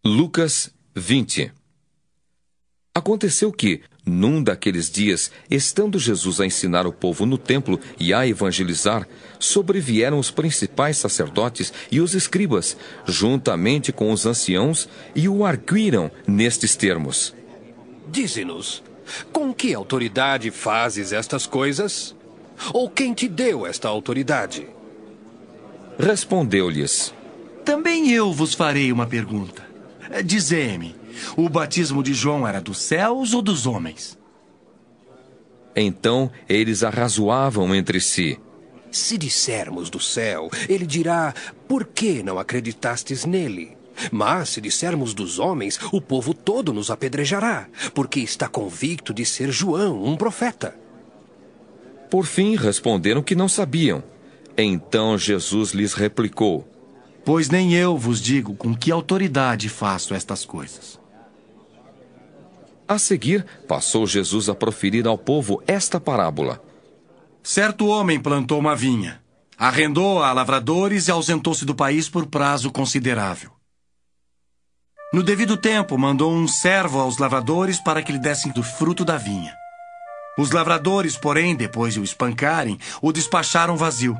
Lucas 20. Aconteceu que, num daqueles dias, estando Jesus a ensinar o povo no templo e a evangelizar, sobrevieram os principais sacerdotes e os escribas, juntamente com os anciãos, e o arguíram nestes termos: Dize-nos, com que autoridade fazes estas coisas? Ou quem te deu esta autoridade? Respondeu-lhes: Também eu vos farei uma pergunta. Dizei-me, o batismo de João era dos céus ou dos homens? Então eles arrazoavam entre si. Se dissermos do céu, ele dirá, por que não acreditastes nele? Mas se dissermos dos homens, o povo todo nos apedrejará, porque está convicto de ser João, um profeta. Por fim responderam que não sabiam. Então Jesus lhes replicou: Pois nem eu vos digo com que autoridade faço estas coisas. A seguir, passou Jesus a proferir ao povo esta parábola. Certo homem plantou uma vinha, arrendou a lavradores e ausentou-se do país por prazo considerável. No devido tempo, mandou um servo aos lavradores para que lhe dessem do fruto da vinha. Os lavradores, porém, depois de o espancarem, o despacharam vazio.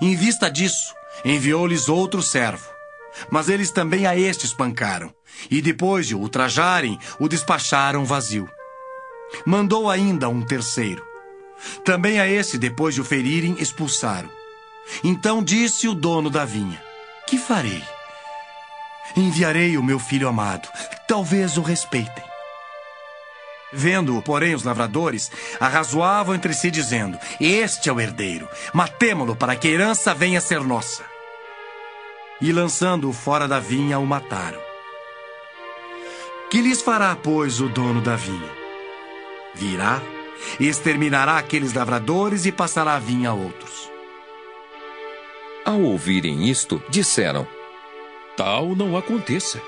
Em vista disso, enviou-lhes outro servo. Mas eles também a este espancaram, e depois de o ultrajarem, o despacharam vazio. Mandou ainda um terceiro. Também a esse, depois de o ferirem, expulsaram. Então disse o dono da vinha: Que farei? Enviarei o meu filho amado, talvez o respeitem. Vendo-o, porém, os lavradores arrazoavam entre si, dizendo: Este é o herdeiro, matemo-lo para que a herança venha a ser nossa. E lançando-o fora da vinha, o mataram. Que lhes fará, pois, o dono da vinha? Virá, exterminará aqueles lavradores e passará a vinha a outros. Ao ouvirem isto, disseram: Tal não aconteça.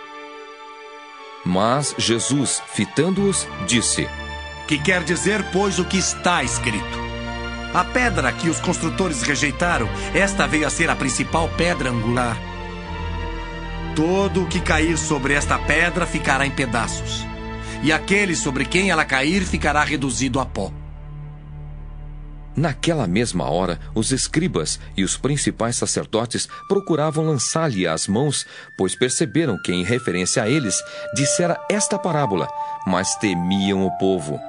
Mas Jesus, fitando-os, disse: Que quer dizer, pois, o que está escrito? A pedra que os construtores rejeitaram, esta veio a ser a principal pedra angular. Todo o que cair sobre esta pedra ficará em pedaços, e aquele sobre quem ela cair ficará reduzido a pó. Naquela mesma hora, os escribas e os principais sacerdotes procuravam lançar-lhe as mãos, pois perceberam que, em referência a eles, dissera esta parábola, mas temiam o povo.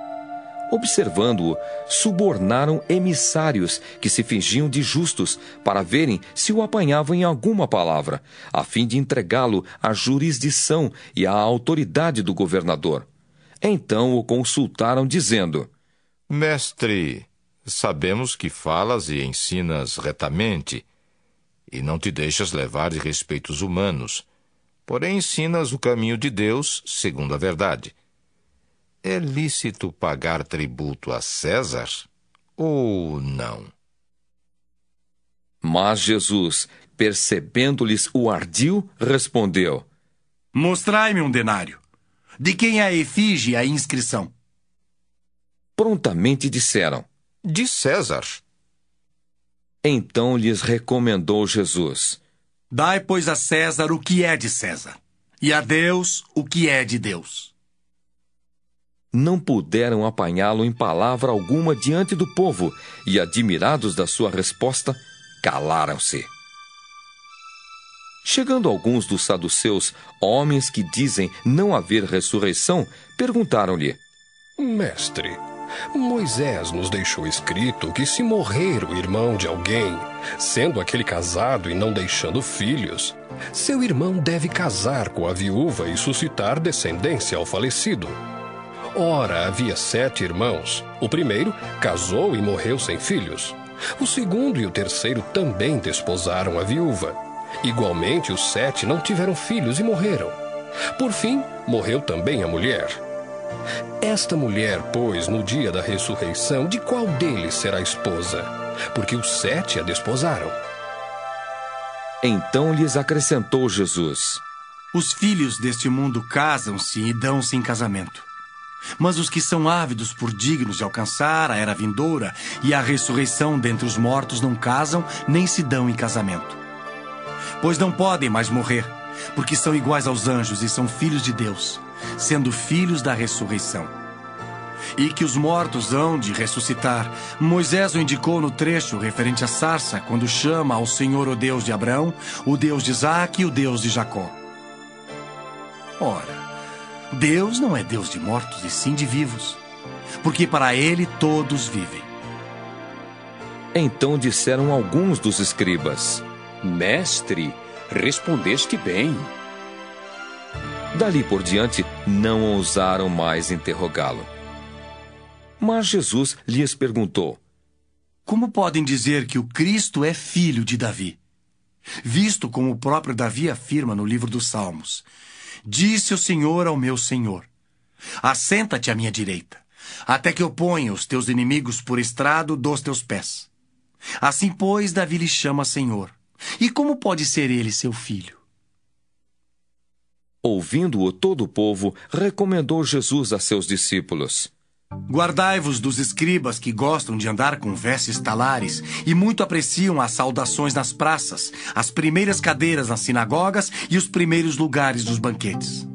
Observando-o, subornaram emissários que se fingiam de justos para verem se o apanhavam em alguma palavra, a fim de entregá-lo à jurisdição e à autoridade do governador. Então o consultaram, dizendo: Mestre, sabemos que falas e ensinas retamente, e não te deixas levar de respeitos humanos, porém ensinas o caminho de Deus segundo a verdade. É lícito pagar tributo a César ou não? Mas Jesus, percebendo-lhes o ardil, respondeu: Mostrai-me um denário. De quem é a efígie e a inscrição? Prontamente disseram: De César. Então lhes recomendou Jesus: Dai, pois, a César o que é de César, e a Deus o que é de Deus. Não puderam apanhá-lo em palavra alguma diante do povo, e, admirados da sua resposta, calaram-se. Chegando alguns dos saduceus, homens que dizem não haver ressurreição, perguntaram-lhe: Mestre, Moisés nos deixou escrito que se morrer o irmão de alguém, sendo aquele casado e não deixando filhos, seu irmão deve casar com a viúva e suscitar descendência ao falecido. Ora, havia 7 irmãos. O primeiro casou e morreu sem filhos. O segundo e o terceiro também desposaram a viúva. Igualmente, os 7 não tiveram filhos e morreram. Por fim, morreu também a mulher. Esta mulher, pois, no dia da ressurreição, de qual deles será esposa? Porque os 7 a desposaram. Então lhes acrescentou Jesus: Os filhos deste mundo casam-se e dão-se em casamento. Mas os que são ávidos por dignos de alcançar a era vindoura e a ressurreição dentre os mortos não casam nem se dão em casamento. Pois não podem mais morrer, porque são iguais aos anjos e são filhos de Deus, sendo filhos da ressurreição. E que os mortos hão de ressuscitar. Moisés o indicou no trecho referente à sarça, quando chama ao Senhor o Deus de Abraão, o Deus de Isaque e o Deus de Jacó. Ora, Deus não é Deus de mortos, e sim de vivos, porque para ele todos vivem. Então disseram alguns dos escribas: Mestre, respondeste bem. Dali por diante, não ousaram mais interrogá-lo. Mas Jesus lhes perguntou: Como podem dizer que o Cristo é filho de Davi? Visto como o próprio Davi afirma no livro dos Salmos: Disse o Senhor ao meu Senhor: Assenta-te à minha direita, até que eu ponha os teus inimigos por estrado dos teus pés. Assim, pois, Davi lhe chama Senhor. E como pode ser ele seu filho? Ouvindo-o todo o povo, recomendou Jesus a seus discípulos: Guardai-vos dos escribas que gostam de andar com vestes talares e muito apreciam as saudações nas praças, as primeiras cadeiras nas sinagogas e os primeiros lugares dos banquetes,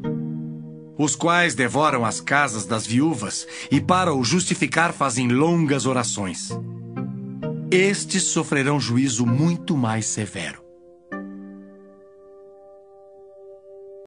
os quais devoram as casas das viúvas e para o justificar fazem longas orações. Estes sofrerão juízo muito mais severo.